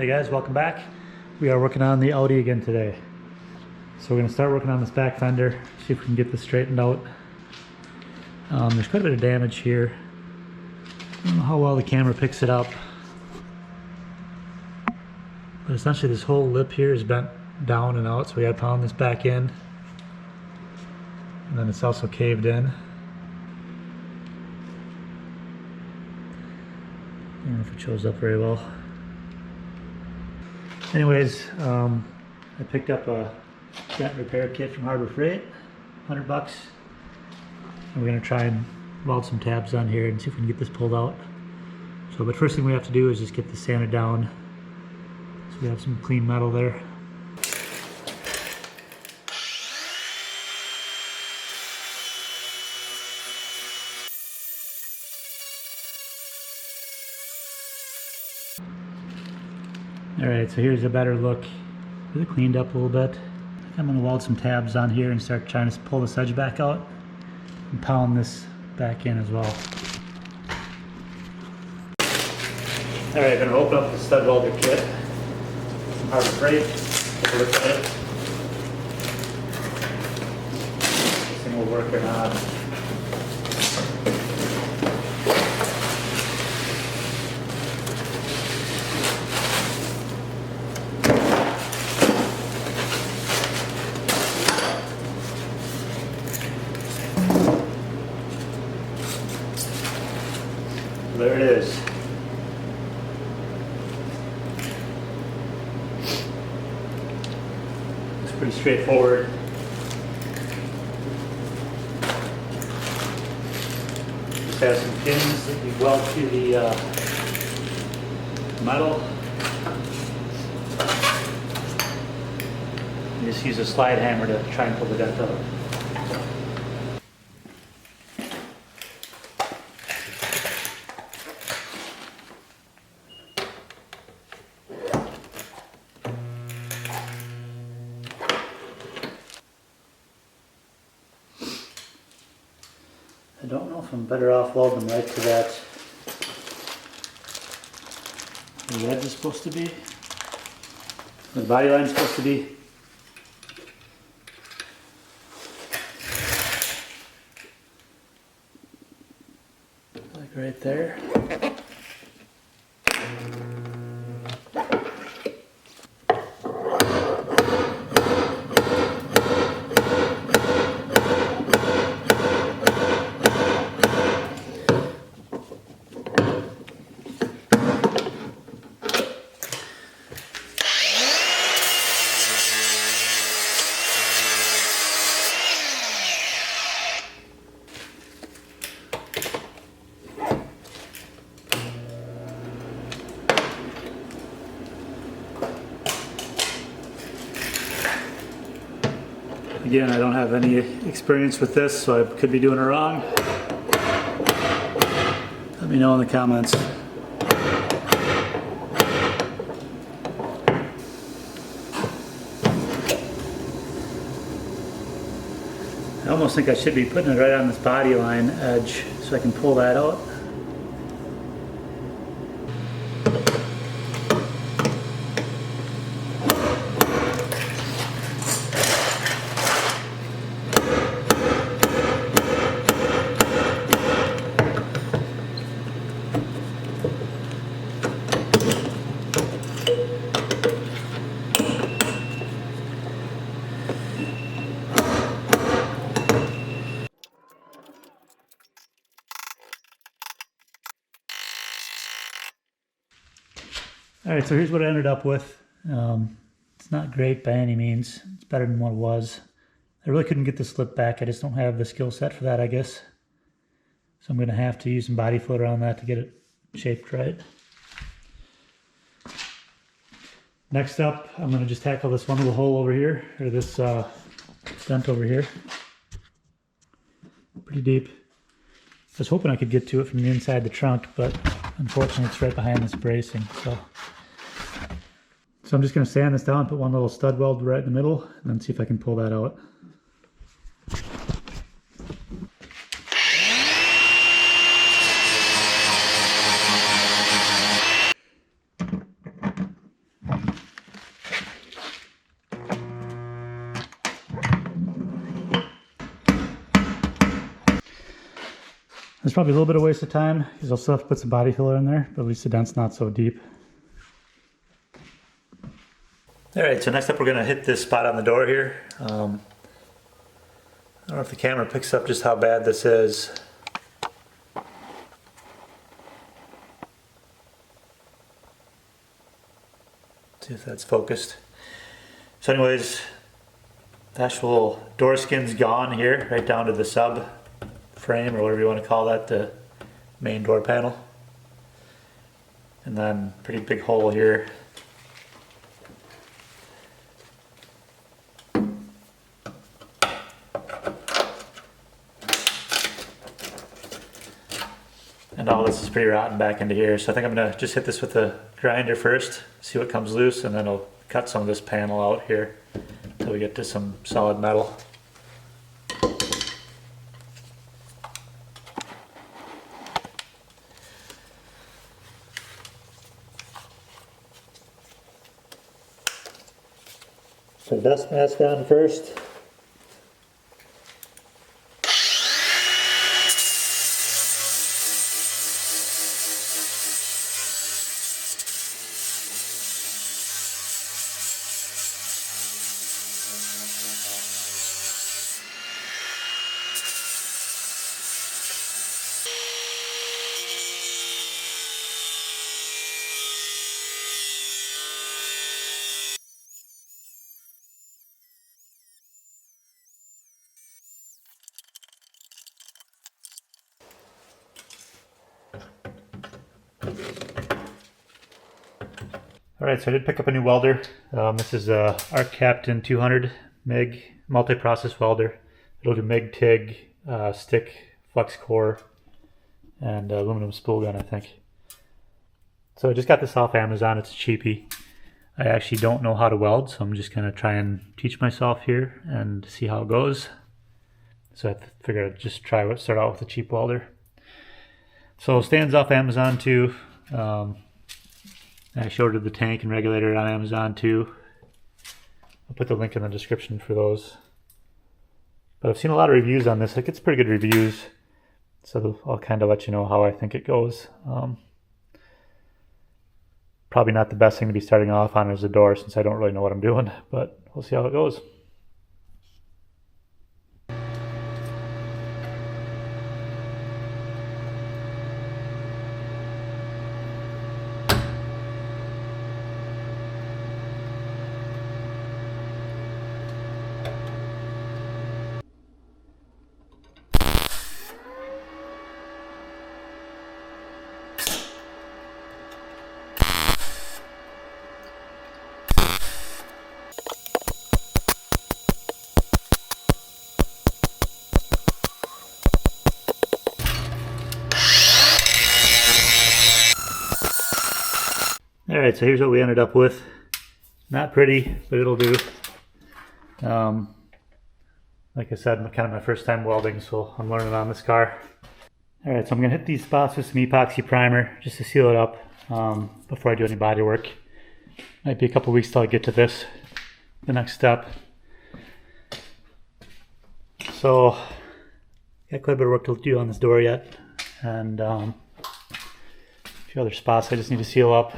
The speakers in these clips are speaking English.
Hey guys, welcome back. We are working on the Audi again today. So we're going to start working on this back fender, see if we can get this straightened out. There's quite a bit of damage here. I don't know how well the camera picks it up. But essentially this whole lip here is bent down and out, so we got to pound this back in. And then it's also caved in. I don't know if it shows up very well. Anyways, I picked up a dent repair kit from Harbor Freight, $100. And we're gonna try and weld some tabs on here and see if we can get this pulled out. So, but first thing we have to do is just get this sanded down so we have some clean metal there. Alright, so here's a better look. Get it cleaned up a little bit. I'm going to weld some tabs on here and start trying to pull this edge back out and pound this back in as well. Alright, I'm going to open up the stud welder kit from Harbor Freight. Take a look at it. This thing will work or not. There it is. It's pretty straightforward. Just have some pins that you weld to the metal. You just use a slide hammer to try and pull the dent out. I don't know if I'm better off welding right to that where the edge is supposed to be. The body line is supposed to be. Like right there. Again, I don't have any experience with this, so I could be doing it wrong. Let me know in the comments. I almost think I should be putting it right on this body line edge so I can pull that out. Alright, so here's what I ended up with. It's not great by any means. It's better than what it was. I really couldn't get the slip back. I just don't have the skill set for that, I guess. So I'm going to have to use some body fluid on that to get it shaped right. Next up, I'm going to just tackle this one little hole over here, or this dent over here. Pretty deep. I was hoping I could get to it from the inside the trunk, but unfortunately it's right behind this bracing. So I'm just going to sand this down, put one little stud weld right in the middle, and then see if I can pull that out. It's probably a little bit of a waste of time because I'll still have to put some body filler in there, but at least the dent's not so deep. Alright, so next up we're going to hit this spot on the door here. I don't know if the camera picks up just how bad this is. See if that's focused. So anyways, the actual door skin's gone here, right down to the sub frame or whatever you want to call that, the main door panel. And then pretty big hole here. And all this is pretty rotten back into here. So I think I'm gonna just hit this with the grinder first, see what comes loose, and then I'll cut some of this panel out here until we get to some solid metal. So dust mask on first. Alright, so I did pick up a new welder. This is a Arccaptain 200 Mig multi-process welder. It'll do MIG, TIG, stick, flux core, and aluminum spool gun, I think. So I just got this off Amazon. It's a cheapie. I actually don't know how to weld, so I'm just going to try and teach myself here and see how it goes. So I figured I'd just start out with a cheap welder. So stands off Amazon too. I showed her the tank and regulator on Amazon too. I'll put the link in the description for those. But I've seen a lot of reviews on this. It gets pretty good reviews. So I'll kind of let you know how I think it goes. Probably not the best thing to be starting off on as a door since I don't really know what I'm doing. But we'll see how it goes. Alright, so here's what we ended up with. Not pretty, but it'll do. Like I said, kind of my first time welding, so I'm learning on this car. Alright, so I'm going to hit these spots with some epoxy primer just to seal it up before I do any body work. Might be a couple weeks till I get to this, the next step. So, got quite a bit of work to do on this door yet, and a few other spots I just need to seal up.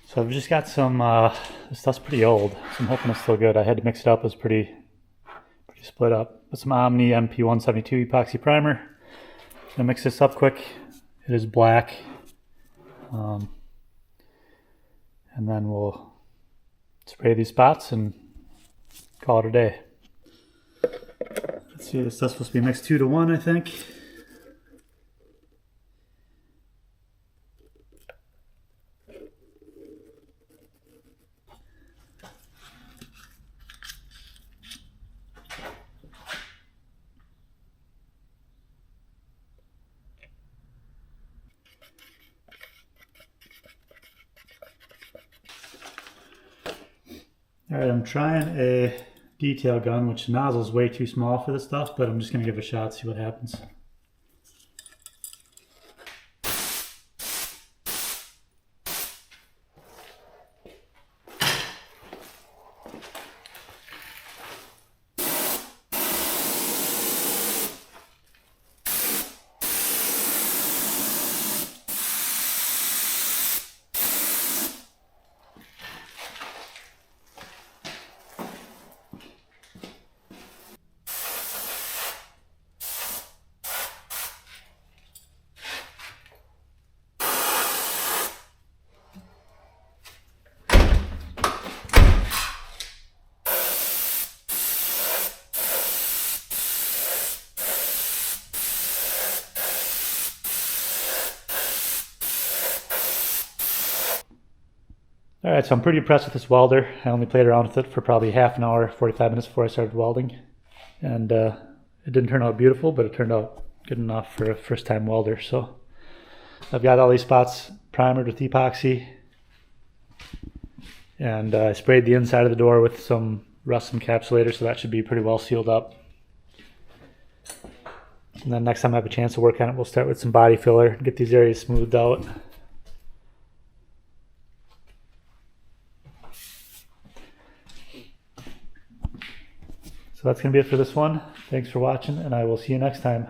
So I've just got some, this stuff's pretty old, so I'm hoping it's still good. I had to mix it up, it was pretty split up. With some Omni MP172 epoxy primer. I'm gonna mix this up quick. It is black. And then we'll spray these spots and call it a day. Let's see, this stuff's supposed to be mixed 2 to 1, I think. Alright, I'm trying a detail gun, which the nozzle is way too small for this stuff, but I'm just going to give it a shot, see what happens. All right, so I'm pretty impressed with this welder. I only played around with it for probably half an hour, 45 minutes before I started welding. And it didn't turn out beautiful, but it turned out good enough for a first-time welder. So I've got all these spots primered with epoxy. And I sprayed the inside of the door with some rust encapsulator, so that should be pretty well sealed up. And then next time I have a chance to work on it, we'll start with some body filler and get these areas smoothed out. So that's going to be it for this one. Thanks for watching, and I will see you next time.